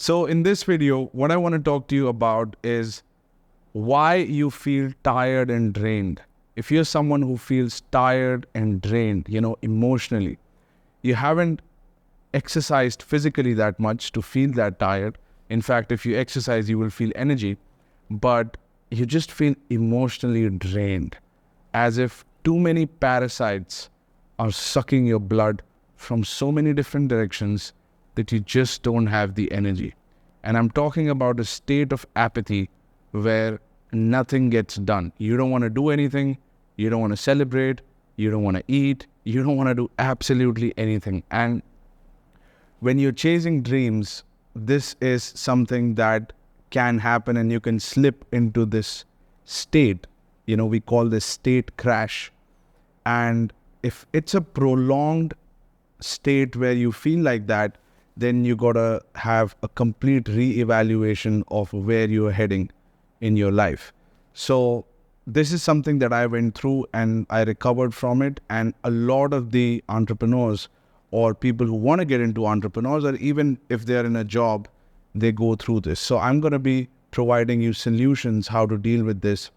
So in this video, what I want to talk to you about is why you feel tired and drained. If you're someone who feels tired and drained, emotionally, you haven't exercised physically that much to feel that tired. In fact, if you exercise, you will feel energy, but you just feel emotionally drained, as if too many parasites are sucking your blood from so many different directions that you just don't have the energy. And I'm talking about a state of apathy where nothing gets done. You don't want to do anything. You don't want to celebrate. You don't want to eat. You don't want to do absolutely anything. And when you're chasing dreams, this is something that can happen and you can slip into this state. We call this state crash. And if it's a prolonged state where you feel like that, then you gotta have a complete re-evaluation of where you're heading in your life. So this is something that I went through and I recovered from it. And a lot of the entrepreneurs or people who want to get into entrepreneurs, or even if they're in a job, they go through this. So I'm going to be providing you solutions how to deal with this,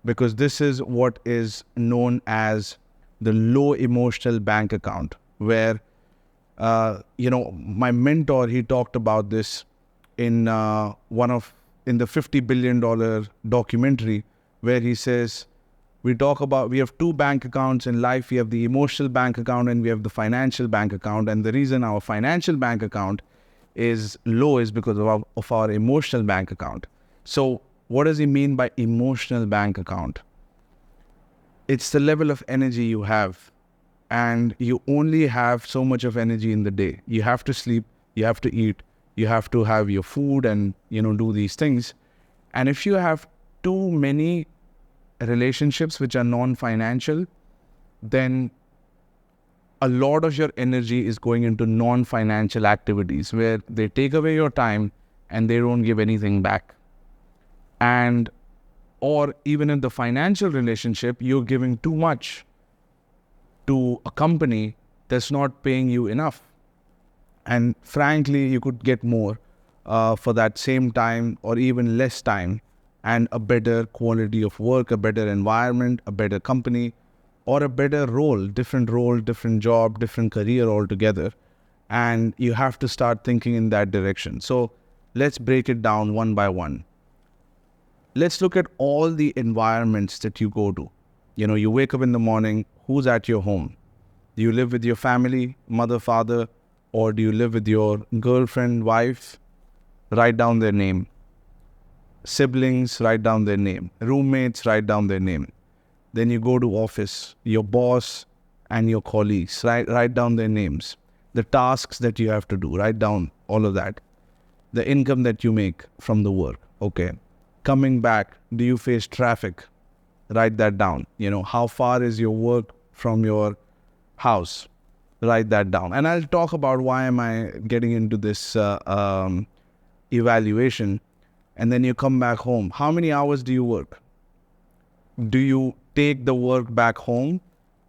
because this is what is known as the low emotional bank account, where my mentor, he talked about this in the $50 billion documentary, where he says, we have two bank accounts in life. We have the emotional bank account and we have the financial bank account. And the reason our financial bank account is low is because of our emotional bank account. So what does he mean by emotional bank account? It's the level of energy you have. And you only have so much of energy in the day. You have to sleep, you have to eat, you have to have your food and, do these things. And if you have too many relationships which are non-financial, then a lot of your energy is going into non-financial activities where they take away your time and they don't give anything back. And, or even in the financial relationship, you're giving too much to a company that's not paying you enough. And frankly, you could get more for that same time or even less time, and a better quality of work, a better environment, a better company, or a better role, different job, different career altogether. And you have to start thinking in that direction. So let's break it down one by one. Let's look at all the environments that you go to. You wake up in the morning, who's at your home? Do you live with your family, mother, father, or do you live with your girlfriend, wife? Write down their name. Siblings, write down their name. Roommates, write down their name. Then you go to office, your boss and your colleagues, write down their names. The tasks that you have to do, write down all of that. The income that you make from the work, okay. Coming back, do you face traffic? Write that down. How far is your work from your house? Write that down. And I'll talk about why am I getting into this evaluation. And then you come back home. How many hours do you work? Do you take the work back home?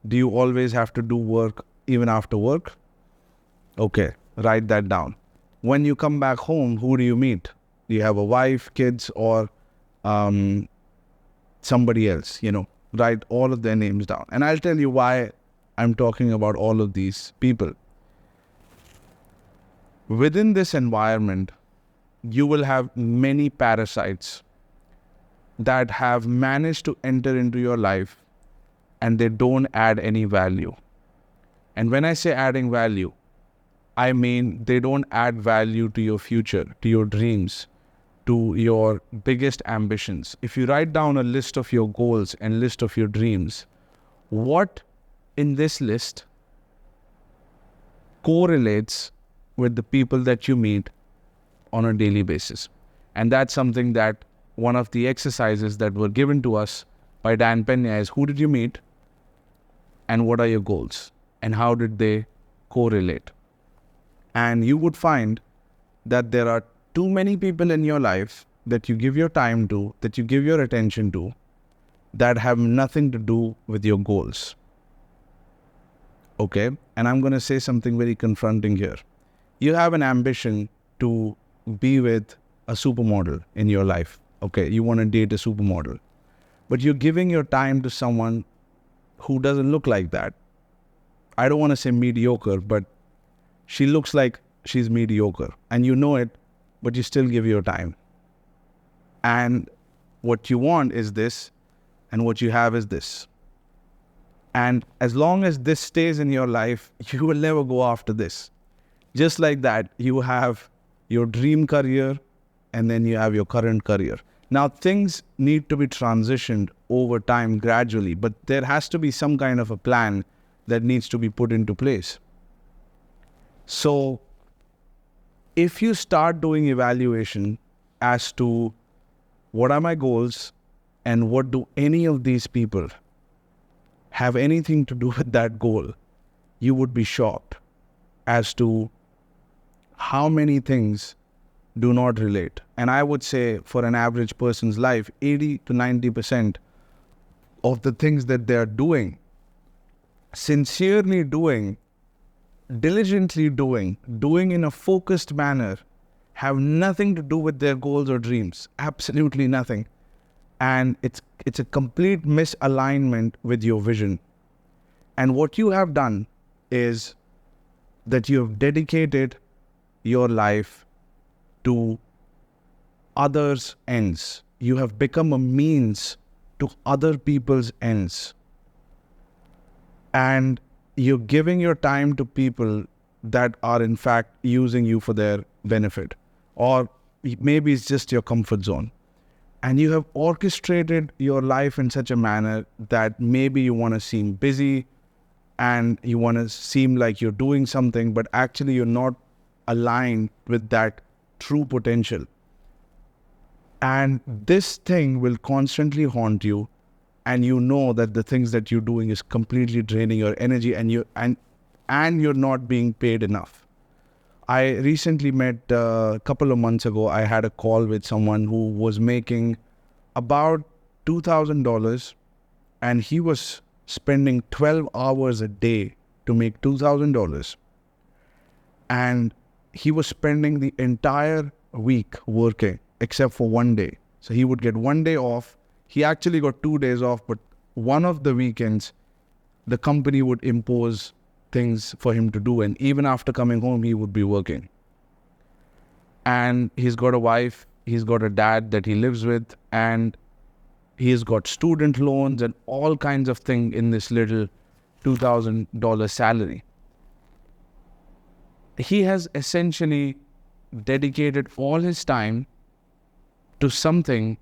Do you always have to do work even after work? Okay, write that down. When you come back home, who do you meet? Do you have a wife, kids, or somebody else? Write all of their names down. And I'll tell you why I'm talking about all of these people. Within this environment, you will have many parasites that have managed to enter into your life and they don't add any value. And when I say adding value, I mean they don't add value to your future, to your dreams, to your biggest ambitions. If you write down a list of your goals and list of your dreams, what in this list correlates with the people that you meet on a daily basis? And that's something that one of the exercises that were given to us by Dan Pena is, who did you meet and what are your goals and how did they correlate? And you would find that there are too many people in your life that you give your time to, that you give your attention to, that have nothing to do with your goals. Okay? And I'm going to say something very confronting here. You have an ambition to be with a supermodel in your life. Okay, you want to date a supermodel, but you're giving your time to someone who doesn't look like that. I don't want to say mediocre, but she looks like she's mediocre, and you know it, but you still give your time. And what you want is this, and what you have is this. And as long as this stays in your life, you will never go after this. Just like that, you have your dream career, and then you have your current career. Now, things need to be transitioned over time gradually, but there has to be some kind of a plan that needs to be put into place. So, if you start doing evaluation as to what are my goals and what do any of these people have anything to do with that goal, you would be shocked as to how many things do not relate. And I would say for an average person's life, 80 to 90% of the things that they are doing, sincerely doing, diligently doing in a focused manner, have nothing to do with their goals or dreams. Absolutely nothing. And it's a complete misalignment with your vision. And what you have done is that you have dedicated your life to others' ends. You have become a means to other people's ends. And you're giving your time to people that are in fact using you for their benefit. Or maybe it's just your comfort zone. And you have orchestrated your life in such a manner that maybe you want to seem busy and you want to seem like you're doing something, but actually you're not aligned with that true potential. And this thing will constantly haunt you, and you know that the things that you're doing is completely draining your energy, and you're not being paid enough. I recently met a couple of months ago, I had a call with someone who was making about $2,000, and he was spending 12 hours a day to make $2,000. And he was spending the entire week working except for one day. So he would get one day off. He actually got 2 days off, but one of the weekends, the company would impose things for him to do. And even after coming home, he would be working. And he's got a wife, he's got a dad that he lives with, and he's got student loans and all kinds of things in this little $2,000 salary. He has essentially dedicated all his time to something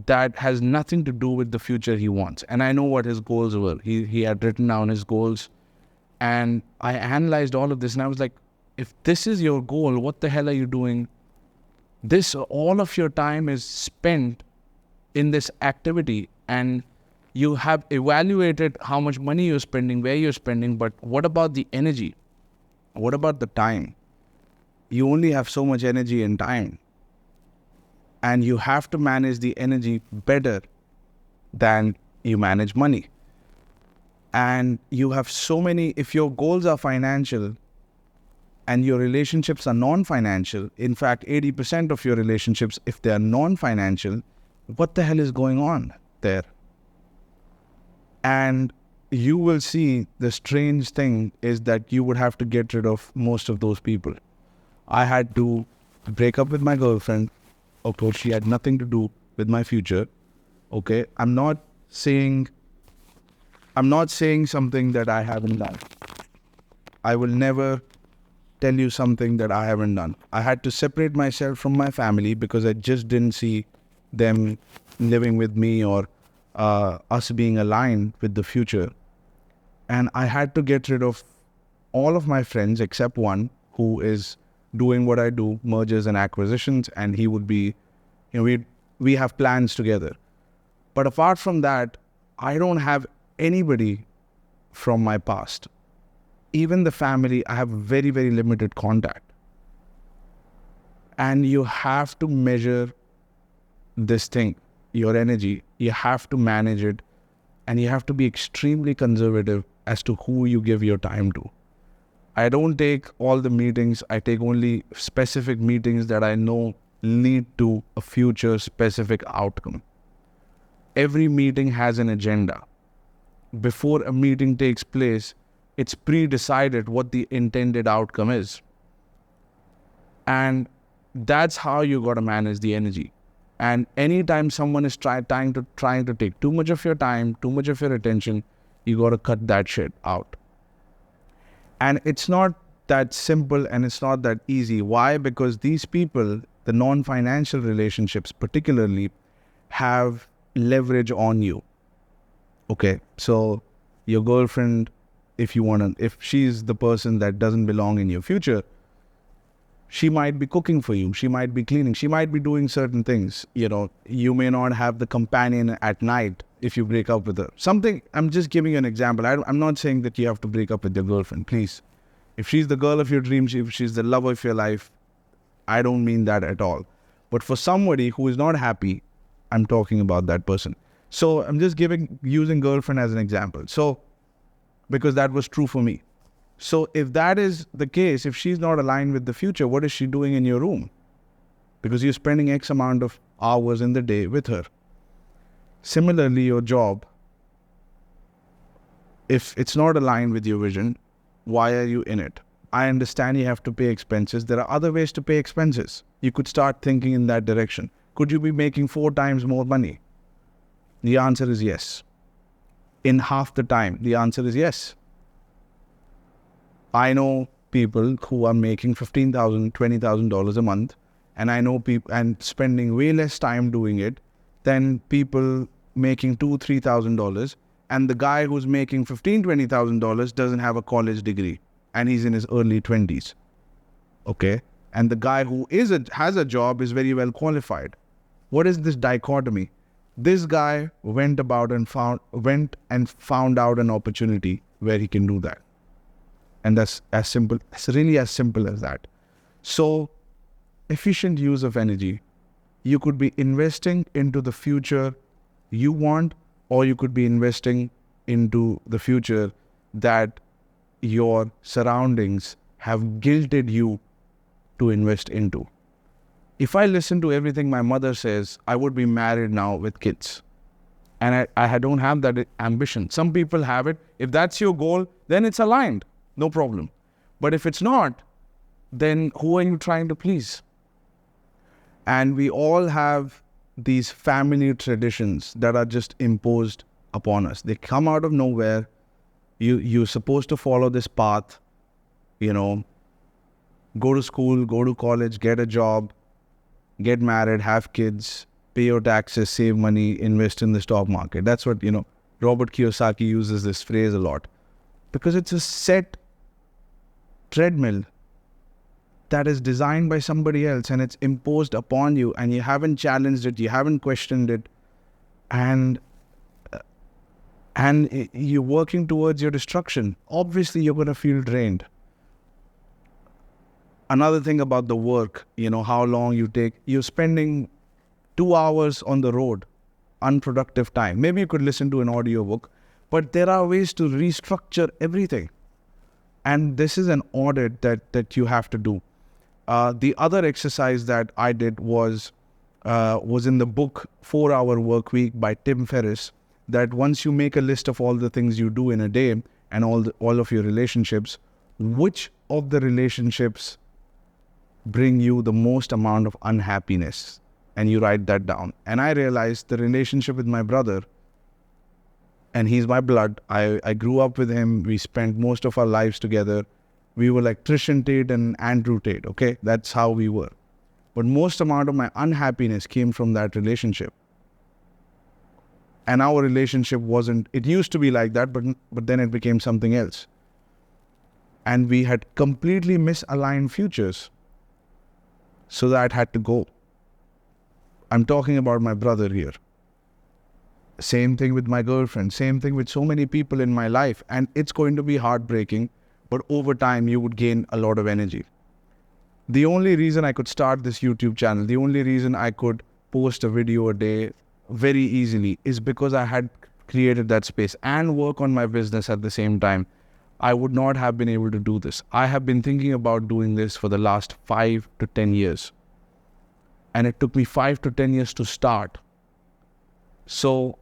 that has nothing to do with the future he wants. And I know what his goals were. He had written down his goals. And I analyzed all of this and I was like, if this is your goal, what the hell are you doing? All of your time is spent in this activity, and you have evaluated how much money you're spending, where you're spending, but what about the energy? What about the time? You only have so much energy and time. And you have to manage the energy better than you manage money. And you have so many, if your goals are financial and your relationships are non-financial, in fact, 80% of your relationships, if they are non-financial, what the hell is going on there? And you will see the strange thing is that you would have to get rid of most of those people. I had to break up with my girlfriend. Okay, she had nothing to do with my future. Okay, I'm not saying something that I haven't done. I will never tell you something that I haven't done. I had to separate myself from my family because I just didn't see them living with me or us being aligned with the future. And I had to get rid of all of my friends except one who is doing what I do, mergers and acquisitions, and he would be, we have plans together. But apart from that, I don't have anybody from my past. Even the family, I have very, very limited contact. And you have to measure this thing, your energy. You have to manage it, and you have to be extremely conservative as to who you give your time to. I don't take all the meetings. I take only specific meetings that I know lead to a future specific outcome. Every meeting has an agenda. Before a meeting takes place, it's pre-decided what the intended outcome is. And that's how you got to manage the energy. And anytime someone is trying to take too much of your time, too much of your attention, you got to cut that shit out. And it's not that simple and it's not that easy. Why? Because these people, the non-financial relationships particularly, have leverage on you. Okay, so your girlfriend, if she's the person that doesn't belong in your future, she might be cooking for you, she might be cleaning, she might be doing certain things. You may not have the companion at night if you break up with her. I'm just giving you an example. I'm not saying that you have to break up with your girlfriend, please. If she's the girl of your dreams, if she's the love of your life, I don't mean that at all. But for somebody who is not happy, I'm talking about that person. So I'm just using girlfriend as an example. So, because that was true for me. So if that is the case, if she's not aligned with the future, what is she doing in your room? Because you're spending X amount of hours in the day with her. Similarly, your job, if it's not aligned with your vision, why are you in it? I understand you have to pay expenses. There are other ways to pay expenses. You could start thinking in that direction. Could you be making 4 times more money? The answer is yes. In half the time, the answer is yes. I know people who are making $15,000, $20,000 a month, and I know people and spending way less time doing it than people making $2,000, $3,000. And the guy who's making $15,000, $20,000 doesn't have a college degree, and he's in his early 20s. Okay, and the guy who has a job is very well qualified. What is this dichotomy? This guy went and found out an opportunity where he can do that. And that's as simple. It's really as simple as that. So, efficient use of energy. You could be investing into the future you want, or you could be investing into the future that your surroundings have guilted you to invest into. If I listen to everything my mother says, I would be married now with kids. And I don't have that ambition. Some people have it. If that's your goal, then it's aligned. No problem. But if it's not, then who are you trying to please? And we all have these family traditions that are just imposed upon us. They come out of nowhere. You're supposed to follow this path, go to school, go to college, get a job, get married, have kids, pay your taxes, save money, invest in the stock market. That's what, Robert Kiyosaki uses this phrase a lot. Because it's a set treadmill that is designed by somebody else and it's imposed upon you and you haven't challenged it, you haven't questioned it, and you're working towards your destruction. Obviously, you're going to feel drained. Another thing about the work, how long you take. You're spending 2 hours on the road, unproductive time. Maybe you could listen to an audiobook, but there are ways to restructure everything. And this is an audit that you have to do. The other exercise that I did was in the book 4 Hour Work Week by Tim Ferriss, that once you make a list of all the things you do in a day and all of your relationships, which of the relationships bring you the most amount of unhappiness? And you write that down. And I realized the relationship with my brother, and he's my blood. I grew up with him. We spent most of our lives together. We were like Trish and Tate and Andrew Tate, okay? That's how we were. But most amount of my unhappiness came from that relationship. And our relationship it used to be like that, but then it became something else. And we had completely misaligned futures. So that had to go. I'm talking about my brother here. Same thing with my girlfriend. Same thing with so many people in my life. And it's going to be heartbreaking. But over time, you would gain a lot of energy. The only reason I could start this YouTube channel, the only reason I could post a video a day very easily is because I had created that space and work on my business at the same time. I would not have been able to do this. I have been thinking about doing this for the last 5 to 10 years. And it took me 5 to 10 years to start. So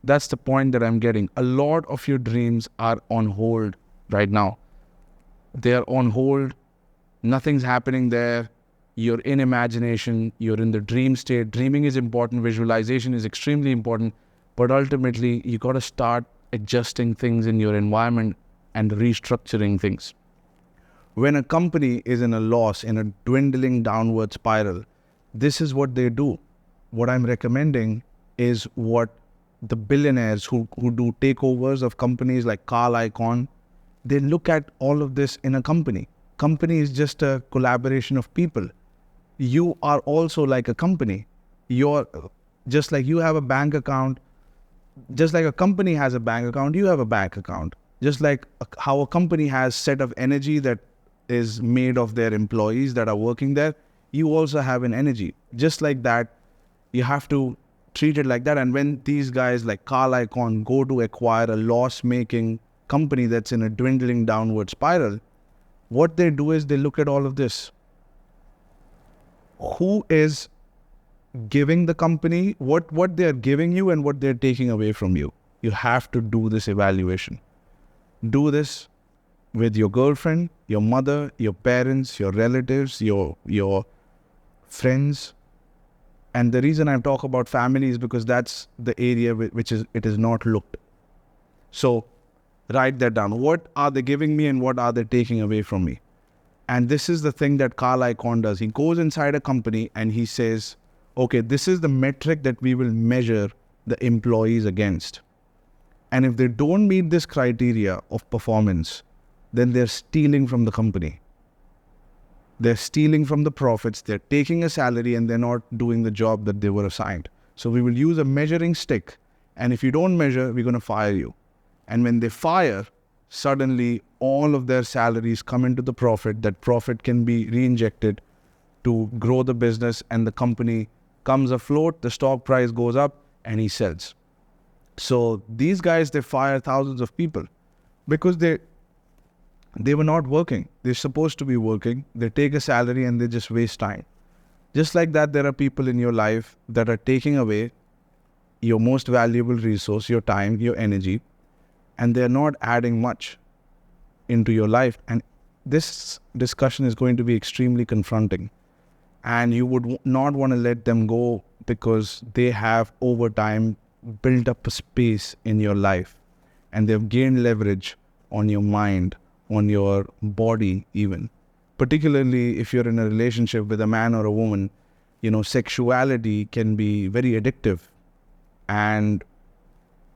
that's the point that I'm getting. A lot of your dreams are on hold right now. They are on hold. Nothing's happening there. You're in imagination. You're in the dream state. Dreaming is important. Visualization is extremely important. But ultimately, you got to start adjusting things in your environment and restructuring things. When a company is in a loss, in a dwindling downward spiral, this is what they do. What I'm recommending is what the billionaires who do takeovers of companies like Carl Icahn, they look at all of this in a company. Company is just a collaboration of people. You are also like a company. You're just like you have a bank account, just like a company has a bank account, you have a bank account. Just like how a company has set of energy that is made of their employees that are working there, you also have an energy. Just like that, you have to treat it like that. And when these guys like Carl Icahn go to acquire a loss-making company that's in a dwindling downward spiral, what they do is they look at all of this. Who is giving the company, what they're giving you and what they're taking away from you. You have to do this evaluation. Do this with your girlfriend, your mother, your parents, your relatives, your friends. And the reason I talk about family is because that's the area which it is not looked. So write that down. What are they giving me and what are they taking away from me? And this is the thing that Carl Icahn does. He goes inside a company and he says, okay, this is the metric that we will measure the employees against. And if they don't meet this criteria of performance, then they're stealing from the company. They're stealing from the profits. They're taking a salary and they're not doing the job that they were assigned. So we will use a measuring stick. And if you don't measure, we're going to fire you. And when they fire, suddenly all of their salaries come into the profit. That profit can be reinjected to grow the business, and the company comes afloat, the stock price goes up, and he sells. So these guys, they fire thousands of people because they were not working. They're supposed to be working. They take a salary and they just waste time. Just like that, there are people in your life that are taking away your most valuable resource, your time, your energy, and they're not adding much into your life. And this discussion is going to be extremely confronting. And you would not want to let them go because they have over time built up a space in your life and they've gained leverage on your mind, on your body even. Particularly if you're in a relationship with a man or a woman, sexuality can be very addictive. And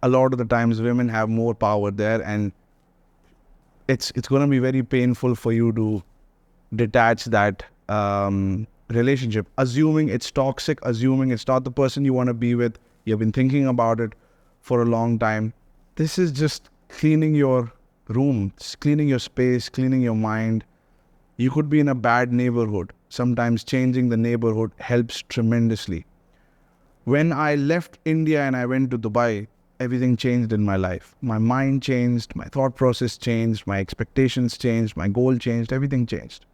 a lot of the times women have more power there, and it's going to be very painful for you to detach that relationship, assuming it's toxic, assuming it's not the person you want to be with. You've been thinking about it for a long time. This is just cleaning your room, cleaning your space, cleaning your mind. You could be in a bad neighborhood. Sometimes changing the neighborhood helps tremendously. When I left India and I went to Dubai, everything changed in my life. My mind changed, my thought process changed, my expectations changed, my goal changed, everything changed.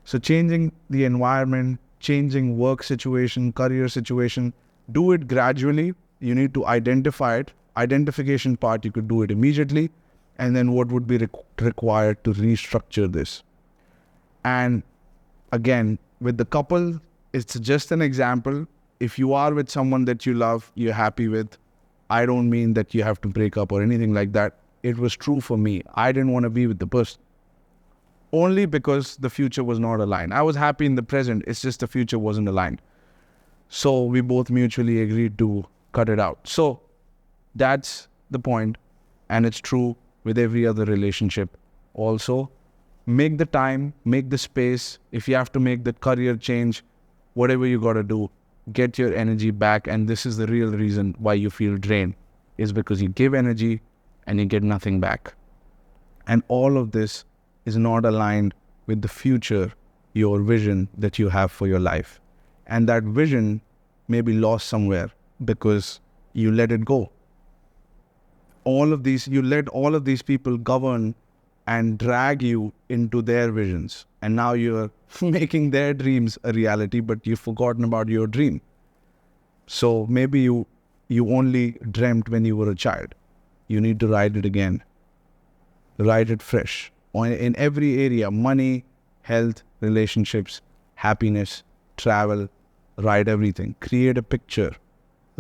So changing the environment, changing work situation, career situation, do it gradually. You need to identify it. Identification part, you could do it immediately. And then what would be required to restructure this? And again, with the couple, it's just an example. If you are with someone that you love, you're happy with, I don't mean that you have to break up or anything like that. It was true for me. I didn't want to be with the person. Only because the future was not aligned. I was happy in the present. It's just the future wasn't aligned. So we both mutually agreed to cut it out. So that's the point. And it's true with every other relationship. Also, make the time, make the space. If you have to make the career change, whatever you got to do, get your energy back. And this is the real reason why you feel drained, is because you give energy and you get nothing back. And all of this is not aligned with the future, your vision that you have for your life. And that vision may be lost somewhere because you let it go. You let all of these people govern and drag you into their visions. And now you're making their dreams a reality, but you've forgotten about your dream. So maybe you only dreamt when you were a child. You need to write it again. Write it fresh. In every area, money, health, relationships, happiness, travel, write everything. Create a picture.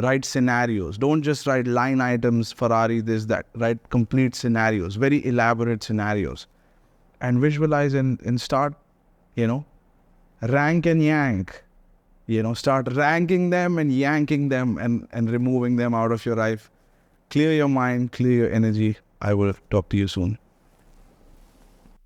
Write scenarios. Don't just write line items, Ferrari, this, that. Write complete scenarios, very elaborate scenarios. And visualize and start, rank and yank. Start ranking them and yanking them and removing them out of your life. Clear your mind, clear your energy. I will talk to you soon.